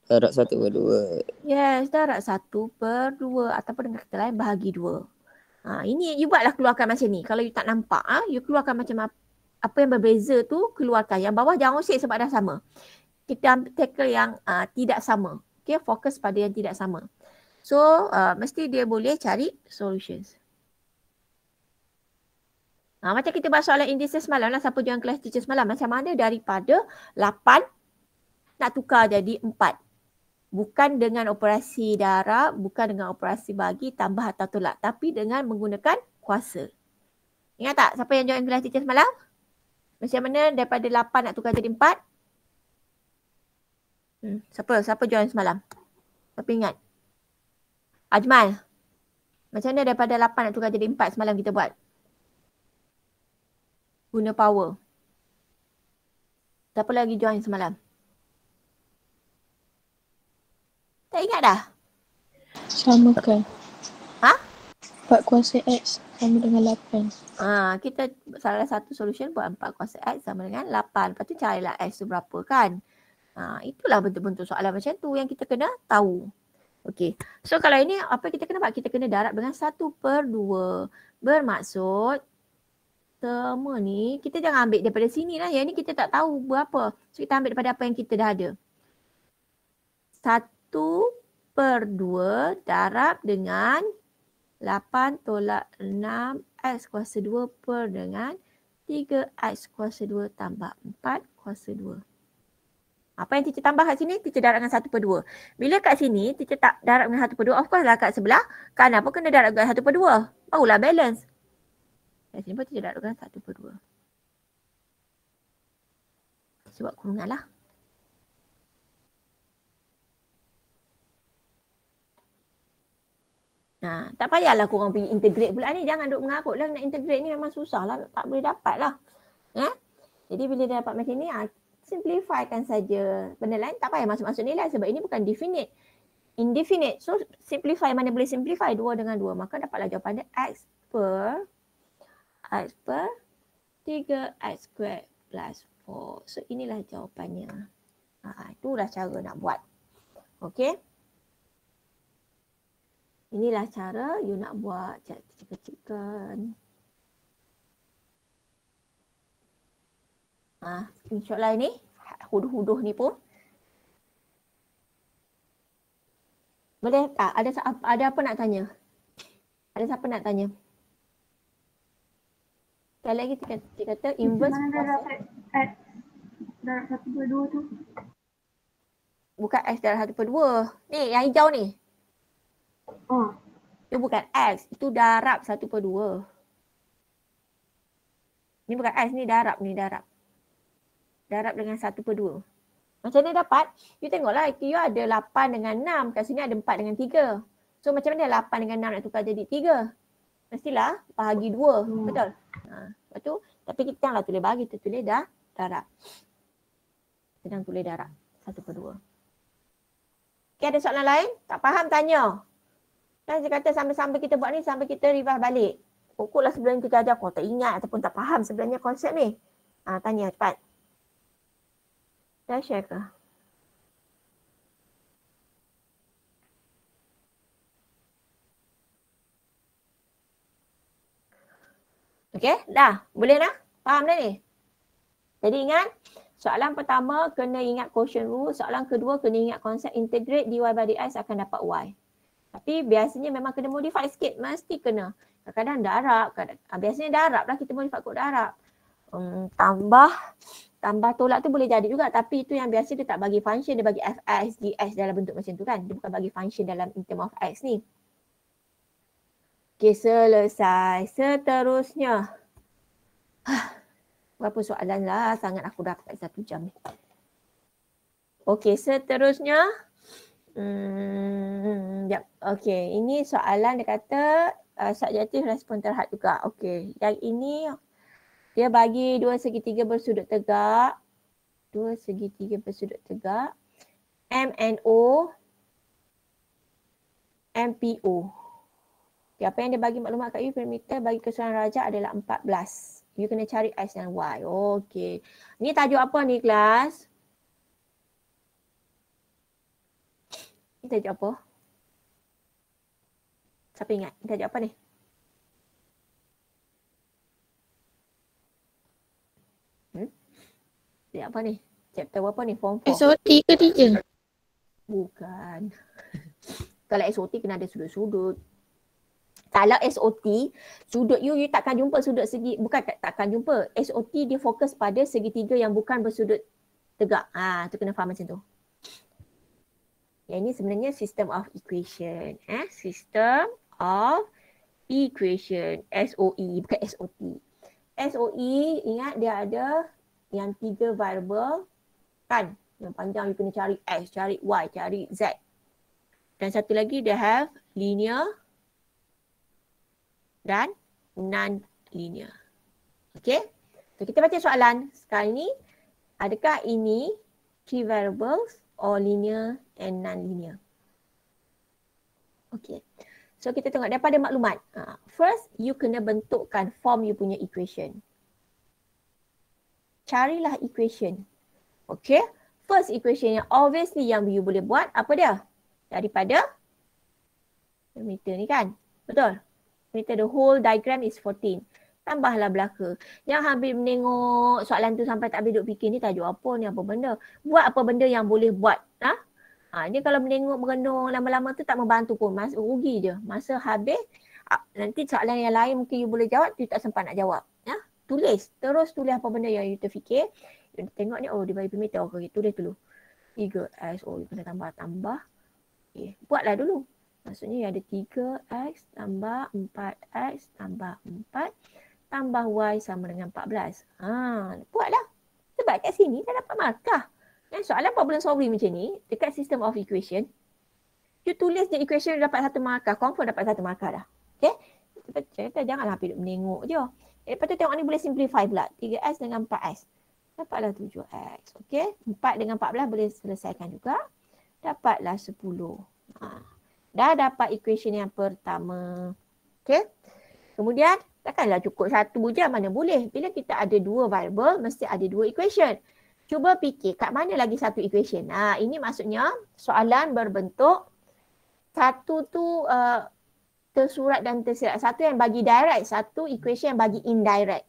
Darab 1/2. Yes, darab 1/2. Ataupun dengan kata lain bahagi 2. Ini you buatlah keluarkan macam ni. Kalau you tak nampak, you keluarkan macam apa yang berbeza tu keluarkan. Yang bawah jangan usik sebab dah sama. Kita tackle yang tidak sama. Okay, fokus pada yang tidak sama. So, mesti dia boleh cari solutions. Macam kita bahas soalan indices semalam lah. Siapa join kelas teacher semalam. Macam mana daripada 8 nak tukar jadi 4. Bukan dengan operasi darab, bukan dengan operasi bagi, tambah atau tolak. Tapi dengan menggunakan kuasa. Ingat tak siapa yang join kelas teacher semalam? Macam mana daripada 8 nak tukar jadi 4? Siapa join semalam? Siapa ingat? Ajmal. Macam mana daripada 8 nak tukar jadi 4 semalam kita buat? Guna power. Siapa lagi join semalam? Tak ingat dah? Samakan. 4 kuasa X sama dengan 8. Kita salah satu solution buat 4 kuasa X sama dengan 8. Lepas tu carilah X tu berapa kan? Itulah bentuk-bentuk soalan macam tu yang kita kena tahu. Okey. So kalau ini apa kita kena buat? Kita kena darab dengan 1/2. Bermaksud semua ni kita jangan ambil daripada sini lah. Yang ni kita tak tahu berapa. So kita ambil daripada apa yang kita dah ada. 1/2 darab dengan 8 tolak 6 X kuasa 2 per dengan 3 X kuasa 2 tambah 4 kuasa 2. Apa yang teacher tambah kat sini, teacher darab dengan 1/2. Bila kat sini, teacher tak darab dengan 1/2, of course lah kat sebelah kanan pun kena darab dengan 1/2. Barulah balance. Kat sini pun teacher darab dengan 1/2. Sebab kurungan lah. Tak payahlah korang pergi integrate pula ni. Jangan duk mengarut lah nak integrate ni memang susah lah. Tak boleh dapat lah. Jadi bila dia dapat macam ni, simplifykan saja. Benda lain tak payah masuk-masuk nilai sebab ini bukan definite. Indefinite. So simplify mana boleh simplify 2 dengan 2. Maka dapatlah jawapan dia X per 3X squared plus 4. So inilah jawapannya. Itulah cara nak buat. Okay. Inilah cara you nak buat. Kecil-kecilkan. Screenshot lain ni. Huduh-huduh ni pun. Boleh tak? Ada apa nak tanya? Ada siapa nak tanya? Sekali lagi dia kata inverse. Mana darab 1/2 tu? Bukan X darab 1/2. Ni yang hijau ni. Itu bukan X. Itu darab 1/2. Ni bukan X. Ni darab. Darab dengan 1/2. Macam mana dapat? You tengoklah. You ada 8 dengan 6. Kat sini ada 4 dengan 3. So macam mana 8 dengan 6 nak tukar jadi 3? Mestilah bahagi 2. Betul? Lepas tu, tapi kita janganlah tulis bahagi. Kita tulis darab. Sedang tulis darab 1/2. Okay, ada soalan lain? Tak faham tanya. Dan saya kata sambil-sambil kita buat ni, sambil kita revise balik. Pokoklah sebelum kita ajar kau tak ingat ataupun tak faham sebenarnya konsep ni. Tanya cepat. Dah share ke? Okay, dah. Boleh dah? Faham dah ni? Jadi ingat, soalan pertama kena ingat quotient rule. Soalan kedua kena ingat konsep integrate dy by dx akan dapat y. Tapi biasanya memang kena modify sikit. Mesti kena. Kadang-kadang darab, biasanya darab lah, kita modify kod darab. Tambah tolak tu boleh jadi juga, tapi itu yang biasa dia tak bagi function, dia bagi fx, dx dalam bentuk macam tu kan. Dia bukan bagi function dalam in term of x ni. Okay, selesai. Seterusnya. Berapa soalan lah, sangat aku dapat 1 jam ni. Okay, seterusnya. Okay, ini soalan dia kata subjektif respon terhad juga. Okay, yang ini dia bagi 2 segitiga bersudut tegak. 2 segitiga bersudut tegak. MNO, MPO. Okay, apa yang dia bagi maklumat kat you, perimeter bagi keseluruhan rajak adalah 14. You kena cari X dan Y. Okay. Ni tajuk apa ni kelas? Ni tajuk apa? Siapa ingat? Ni tajuk apa ni? Tajuk apa ni? Chapter apa ni? Form 4. SOT ke teacher? Bukan. Kalau SOT kena ada sudut-sudut. Kalau SOT, sudut you takkan jumpa sudut segi, bukan takkan jumpa. SOT dia fokus pada segitiga yang bukan bersudut tegak. Tu kena faham macam tu. Yang ini sebenarnya system of equation. System of equation. SOE, bukan SOT. SOE, ingat dia ada yang 3 variable kan. Yang panjang you kena cari X, cari Y, cari Z. Dan satu lagi dia have linear dan non-linear. Okay. So kita baca soalan sekarang ni. Adakah ini 3 variables or linear and non-linear? Okay. So kita tengok daripada maklumat. First, you kena bentukkan form you punya equation. Carilah equation. Okay. First equation yang obviously yang you boleh buat apa dia? Daripada perimeter ni kan? Betul? Perimeter the whole diagram is 14. Tambahlah belaka. Yang habis menengok soalan tu sampai tak habis duk fikir ni tajuk apa ni, apa benda. Buat apa benda yang boleh buat. Dia kalau menengok merenung lama-lama tu tak membantu pun. Rugi je. Masa habis, nanti soalan yang lain mungkin you boleh jawab, you tak sempat nak jawab. Tulis. Terus tulis apa benda yang you terfikir. You tengok ni, dia bagi perimeter. Okay, tulis dulu. 3x, you kena tambah. Okay, buatlah dulu. Maksudnya ada 3x tambah 4x tambah 4 tambah y sama dengan 14. Buatlah. Sebab kat sini dah dapat markah. Soalan problem solving macam ni, dekat system of equation, you tulis je equation dapat 1 markah. Confirm dapat 1 markah dah. Okay? Kita janganlah pergi menengok je. Lepas tu tengok ni boleh simplify pula. 3x dengan 4x. Dapatlah 7x. Okay? 4 dengan 14 boleh selesaikan juga. Dapatlah 10. Dah dapat equation yang pertama. Okay. Kemudian takkanlah cukup 1 je, mana boleh. Bila kita ada 2 variable, mesti ada 2 equation. Cuba fikir kat mana lagi 1 equation. Ini maksudnya soalan berbentuk satu tu tersurat dan tersirat. Satu yang bagi direct, satu equation yang bagi indirect.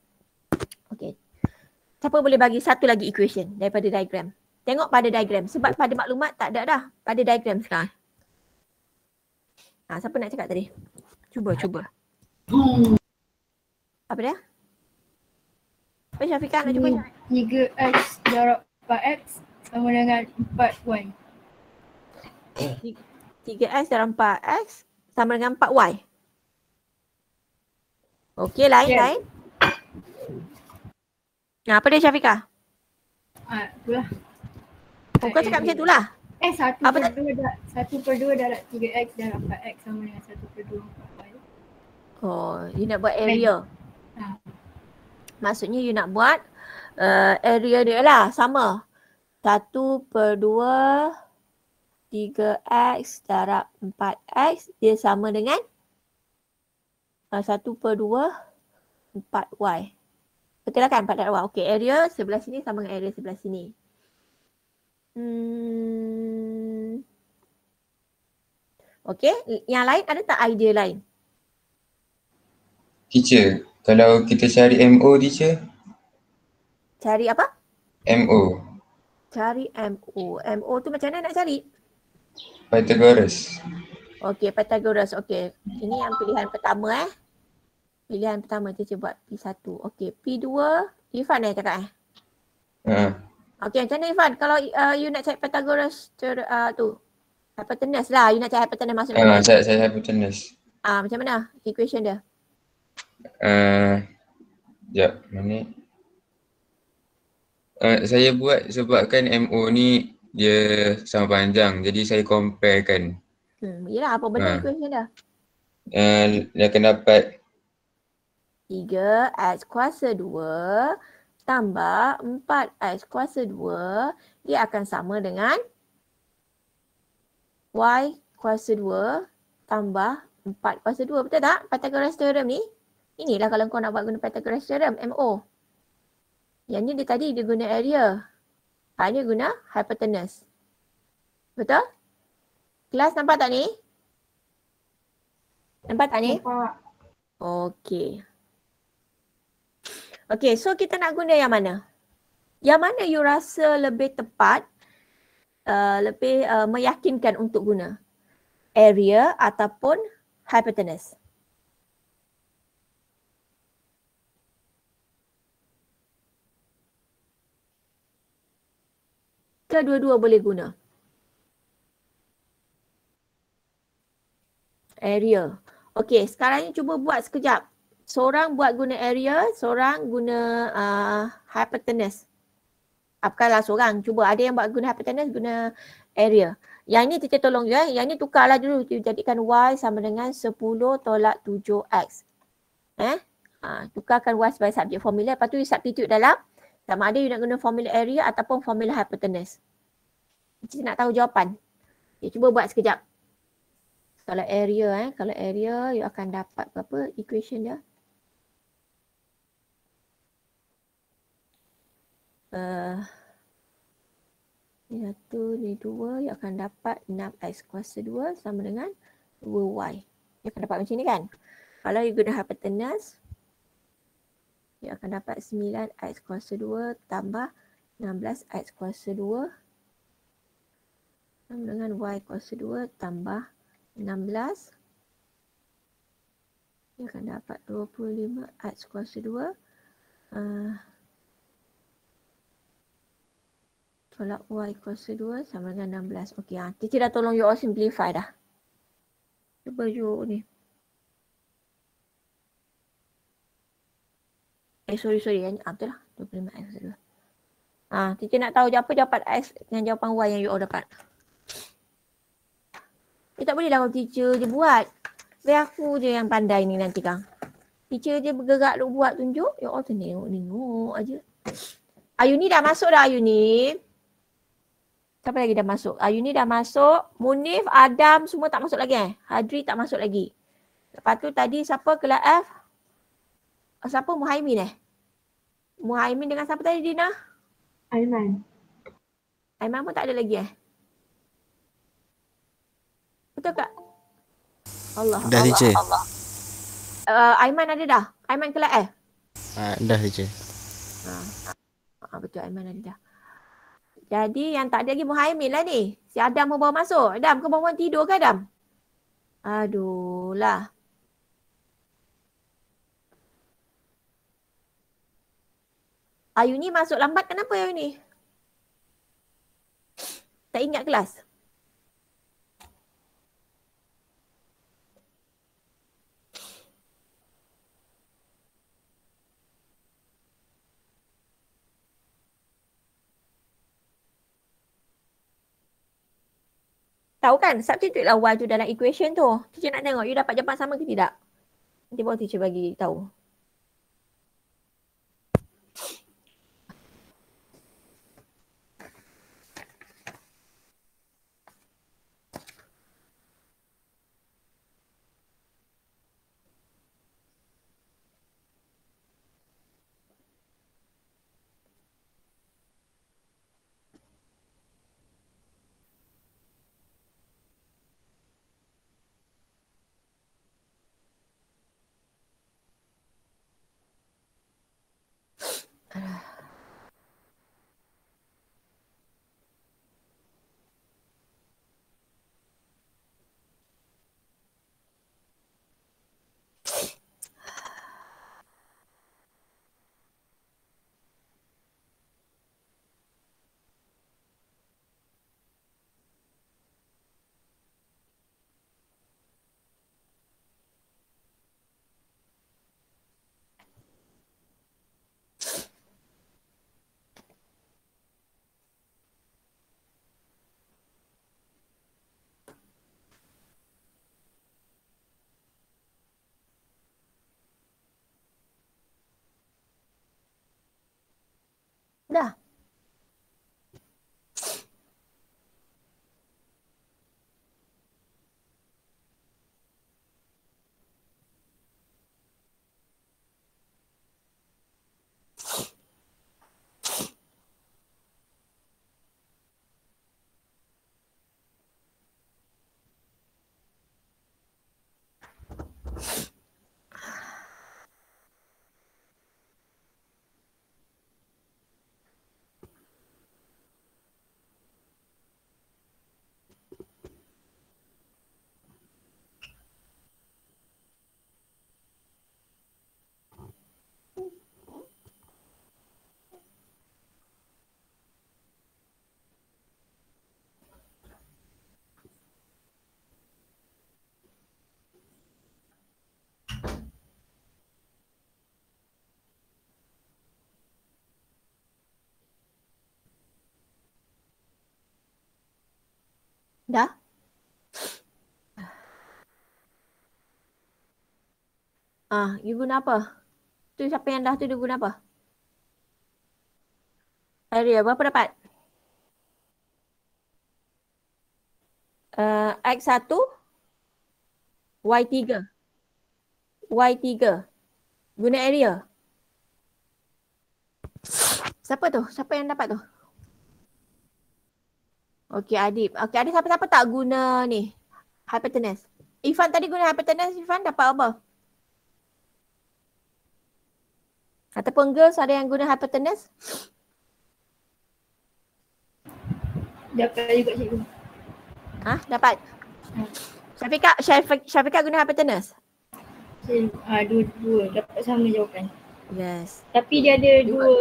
Okay. Siapa boleh bagi satu lagi equation daripada diagram? Tengok pada diagram. Sebab pada maklumat tak ada dah. Pada diagram sekarang. Siapa nak cakap tadi? Cuba. Apa dia? Apa Syafiqah nak cuba? 3x darab 4x sama dengan 4y. 3x darab 4x sama dengan 4y. Okey, lain. Apa dia Syafiqah? Itulah. Kau cakap macam itulah. 1/2 darab 3x darab 4x sama dengan 1/2 4y. You nak buat area. Maksudnya you nak buat area dia lah, sama. 1/2 3x darab 4x dia sama dengan 1/2 4y. Betul lah kan 4 darab y. Okey, area sebelah sini sama dengan area sebelah sini. Okey, yang lain ada tak idea lain? Teacher, kalau kita cari MO teacher? Cari apa? MO. Cari MO. MO tu macam mana nak cari? Pythagoras. Okey, Pythagoras. Okey. Ini yang pilihan pertama Pilihan pertama teacher buat P1. Okey, P2 Irfan cakap Okey, macam mana Irfan? Kalau you nak cari Pythagoras tu, hypotenuse lah. You nak cari hypotenuse maksudnya. Saya hypotenuse. Macam mana equation dia? Sekejap, mana? Saya buat sebabkan MO ni dia sama panjang. Jadi saya compare kan. Yelah, apa benda equation dia? Dia akan dapat 3x kuasa 2 tambah 4x kuasa 2, dia akan sama dengan y kuasa 2 tambah 4 kuasa 2. Betul tak? Pythagoras theorem ni. Inilah kalau kau nak buat guna Pythagoras theorem, MO. Yang ni dia tadi dia guna area. Hanya guna hypotenuse. Betul? Kelas nampak tak ni? Nampak tak ni? Nampak. Okey. Okey, so kita nak guna yang mana? Yang mana you rasa lebih tepat, lebih meyakinkan untuk guna? Area ataupun hypotenuse? Kedua-dua boleh guna. Area. Okey, sekarang ni cuba buat sekejap. Seorang buat guna area, seorang guna hypotenuse. Apakahlah seorang. Cuba ada yang buat guna hypotenuse, guna area. Yang ni kita tolong je. Yang ni tukarlah dulu. Jadikan y sama dengan 10 tolak 7x. Tukarkan y sebagai subjek formula. Lepas tu you substitute dalam sama ada you nak guna formula area ataupun formula hypotenuse. Kita nak tahu jawapan. Okay, cuba buat sekejap. Kalau area, you akan dapat berapa equation dia? Ni 1, ni 2, you akan dapat 6x kuasa 2 sama dengan 2y. You akan dapat macam ni kan? Kalau you guna hypotenuse, you akan dapat 9x kuasa 2 tambah 16x kuasa 2 sama dengan y kuasa 2 tambah 16. You akan dapat 25x kuasa 2 tolak y kuasa 2 sama dengan 16. Okey, teacher dah tolong you all simplify dah. Cuba you ni. Sorry. Betul lah. 25x kuasa 2. Teacher nak tahu jawapan x dengan jawapan y yang you all dapat. Tak boleh lah teacher je buat. Biar aku je yang pandai ni nanti Kang. Teacher je bergerak lu buat tunjuk. You all tengok aja. Ayuni dah masuk dah Ayuni. Siapa lagi dah masuk? Ayuni dah masuk. Munif, Adam semua tak masuk lagi Hadri tak masuk lagi. Lepas tu tadi siapa kelas F? Siapa? Muhaimin Muhaimin dengan siapa tadi Dina? Aiman. Aiman pun tak ada lagi Betul tak? Allah. Dah teacher. Aiman ada dah? Aiman kelas F? Dah teacher. Betul Aiman ada dah. Jadi yang tak ada lagi Muhaimin lah ni. Si Adam pun bawa masuk. Adam kau bangun tidur ke Adam? Aduh lah. Ayuni masuk lambat kenapa Ayuni? Tak ingat kelas? Tahu kan substitute lah y tu dalam equation tu. Teacher nak tengok you dapat jawapan sama ke tidak? Nanti baru teacher bagi tahu. Dah. Dah? You guna apa? Tu siapa yang dah tu dia guna apa? Area berapa dapat? X1 Y3 Y3 guna area. Siapa tu? Siapa yang dapat tu? Okey Adib. Okey, ada siapa-siapa tak guna ni? Hypotenuse. Ifan tadi guna hypotenuse, Ifan dapat apa? Ataupun girls ada yang guna hypotenuse? Dapat juga cikgu. Dapat. Syafiqah guna hypotenuse? Dua-dua dapat sama jawapan. Yes. Tapi dia ada dua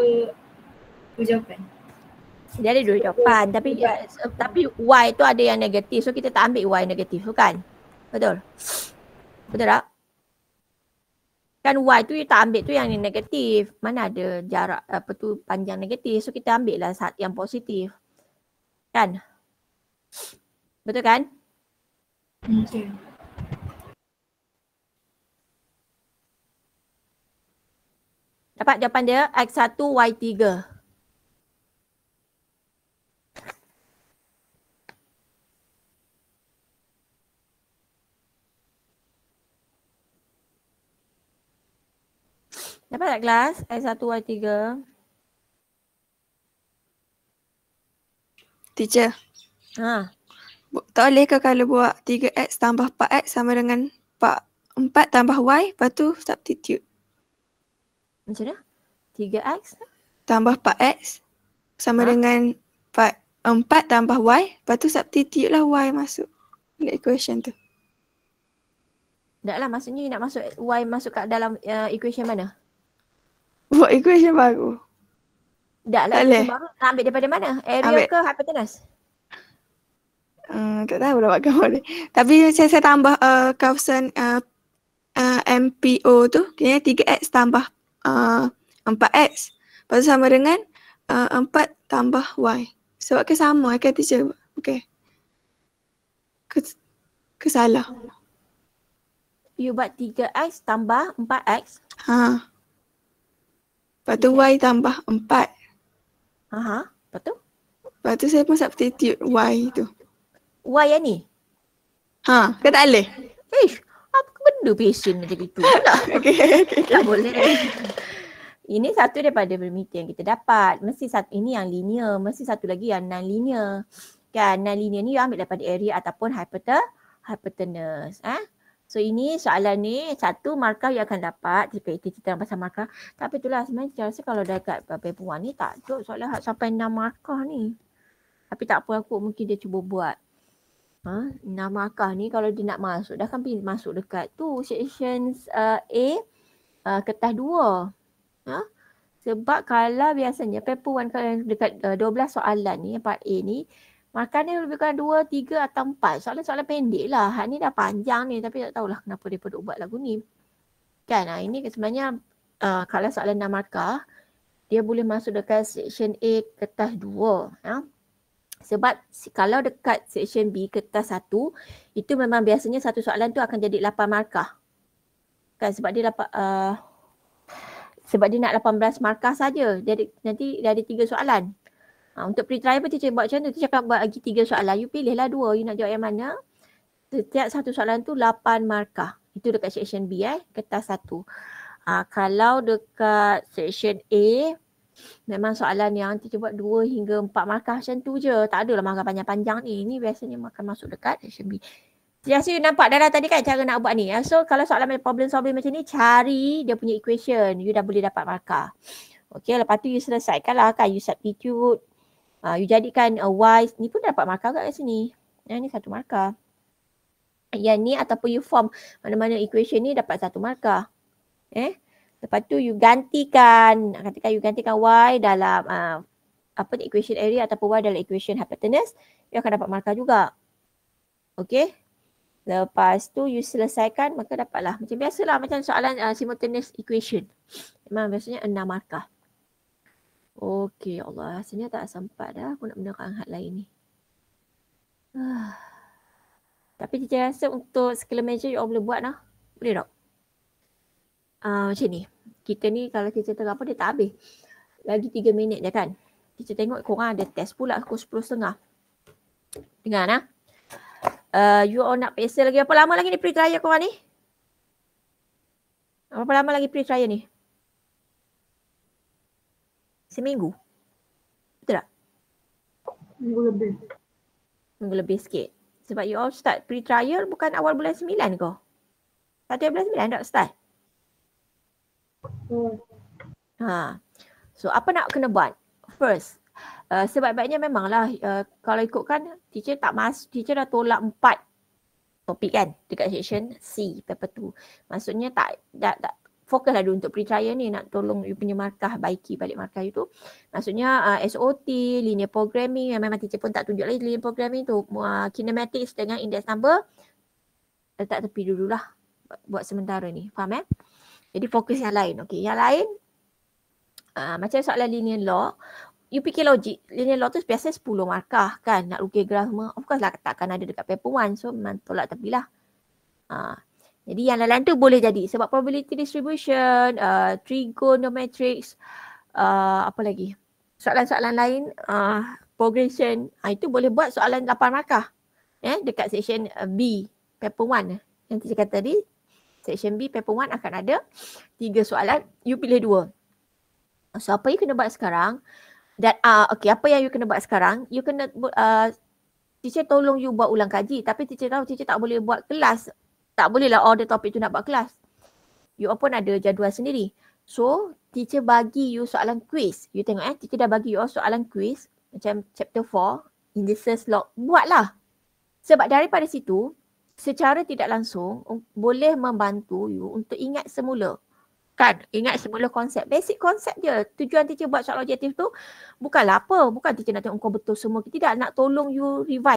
jawapan. Dia ada dua jawapan tapi Y tu ada yang negatif. So kita tak ambil Y negatif tu kan? Betul? Betul tak? Kan Y tu you tak ambil tu yang negatif. Mana ada jarak apa tu panjang negatif. So kita ambil lah yang positif. Kan? Betul kan? Okay. Dapat jawapan dia X1 Y3. Dapat tak kelas? X1 Y3. Teacher, tak boleh ke kalau buat 3X tambah 4X sama dengan 4 tambah Y, lepas tu substitute. Macam mana? 3X Tambah 4X sama dengan 4 tambah Y, lepas tu substitute lah Y masuk dalam equation tu. Tak lah, maksudnya you nak masuk Y masuk kat dalam equation mana? Buat equation baru. Tak lah, Tak boleh. equation baru nak ambil daripada mana? Area Ambil. ke hypotenuse? Tak tahu lah buat gambar ni. Tapi saya tambah kawasan MPO tu, kira 3X tambah 4X. Lepas tu sama dengan 4 tambah Y. Sebab ke sama kan teacher? Okay. Kesalah. You buat 3X tambah 4X. Lepas tu Y tambah 4. Lepas tu? Lepas tu saya pun substitute Y tu. Y yang ni? Ke tak boleh? Apa benda passion macam itu? Okay. Tak boleh. Ini satu daripada permiti yang kita dapat. Mesti satu ini yang linear. Mesti satu lagi yang non-linear. Kan non-linear ni you ambil daripada area ataupun hypotenuse. So ini soalan ni satu markah you akan dapat jika itu cerita pasal markah. Tapi itulah sebenarnya saya rasa kalau dekat paper 1 ni tak ada soalan sampai 6 markah ni. Tapi tak apa, aku mungkin dia cuba buat. 6 markah ni kalau dia nak masuk dah kan masuk dekat tu section A kertas 2. Sebab kalau biasanya paper 1 kalau dekat 12 soalan ni part A ni markah ni lebih kurang 2, 3 atau 4. Soalan-soalan pendek lah. Hak ni dah panjang ni tapi tak tahulah kenapa dia perlu buat lagu ni. Kan ini sebenarnya kalau soalan 6 markah dia boleh masuk dekat section A kertas 2. Sebab kalau dekat section B kertas 1 itu memang biasanya satu soalan tu akan jadi 8 markah. Kan sebab dia dapat Sebab dia nak 18 markah saja. Nanti dia ada 3 soalan. Untuk pre-trial pun teacher buat macam mana? Teacher akan bagi 3 soalan. You pilihlah 2. You nak jawab yang mana? Setiap satu soalan tu 8 markah. Itu dekat section B kertas 1. Kalau dekat section A, memang soalan yang teacher buat 2 hingga 4 markah macam tu je. Tak adalah markah panjang-panjang ni. Ini biasanya akan masuk dekat section B. Biasa you nampak dah tadi kan cara nak buat ni. So kalau soalan problem solving macam ni, cari dia punya equation. You dah boleh dapat markah. Okay, lepas tu you selesaikan lah kan. You substitute. You jadikan Y. Ni pun dapat markah kat sini. Yang ni 1 markah. Yang ni ataupun you form mana-mana equation ni dapat 1 markah. Lepas tu you gantikan. Katakan you gantikan Y dalam equation area ataupun Y dalam equation hypotenuse. You akan dapat markah juga. Okay. Lepas tu you selesaikan, maka dapatlah. Macam biasalah macam soalan simultaneous equation. Memang biasanya 6 markah. Okay, Allah. Rasanya tak sempat dah aku nak menerang hal lain ni. Tapi teacher rasa untuk skala measure you all boleh buat lah. Boleh tak? Macam ni. Kita ni kalau teacher tengah apa dia tak habis. Lagi 3 minit je kan. Teacher tengok korang ada test pula pukul 10.30. Dengar lah. You all nak pesa lagi berapa lama lagi ni pre-trial korang ni? Berapa lama lagi pre-trial ni? Seminggu? Betul tak? Minggu lebih sikit. Sebab you all start pre-trial bukan awal bulan 9 ke? 1 bulan 9 tak start? So apa nak kena buat? First, sebaik-baiknya memanglah kalau ikutkan teacher dah tolak 4 topik kan dekat section C paper 2. Maksudnya tak fokuslah dulu untuk pre-trial ni nak tolong you punya markah, baiki balik markah you tu. Maksudnya SOT, linear programming yang memang teacher pun tak tunjuk lagi linear programming tu, kinematics dengan index number letak tepi dululah buat sementara ni. Faham Jadi fokus yang lain. Okey, yang lain macam soalan linear law, you fikir logik. Linear law tu biasa 10 markah kan. Nak lukis graf semua. Of course lah takkan ada dekat paper 1. So memang tolak tepi lah. Jadi yang lain tu boleh jadi. Sebab probability distribution, trigonometrics, apa lagi? Soalan-soalan lain, progression. Itu boleh buat soalan 8 markah. Dekat section B, paper 1. Yang teacher kata tadi, section B, paper 1 akan ada 3 soalan. You pilih 2. So apa you kena buat sekarang? Dan okay, apa yang you kena buat sekarang? You kena teacher tolong you buat ulang kaji, tapi teacher tahu teacher tak boleh buat kelas. Tak boleh lah all the topik tu nak buat kelas. You pun ada jadual sendiri. So teacher bagi you soalan quiz. You tengok teacher dah bagi you all soalan quiz macam chapter 4, indices log. Buatlah. Sebab daripada situ secara tidak langsung boleh membantu you untuk ingat semula. Kan, ingat semula konsep. Basic konsep je. Tujuan teacher buat soal objektif tu bukanlah apa. Bukan teacher nak tengok kau betul semua. Tidak, nak tolong you revise.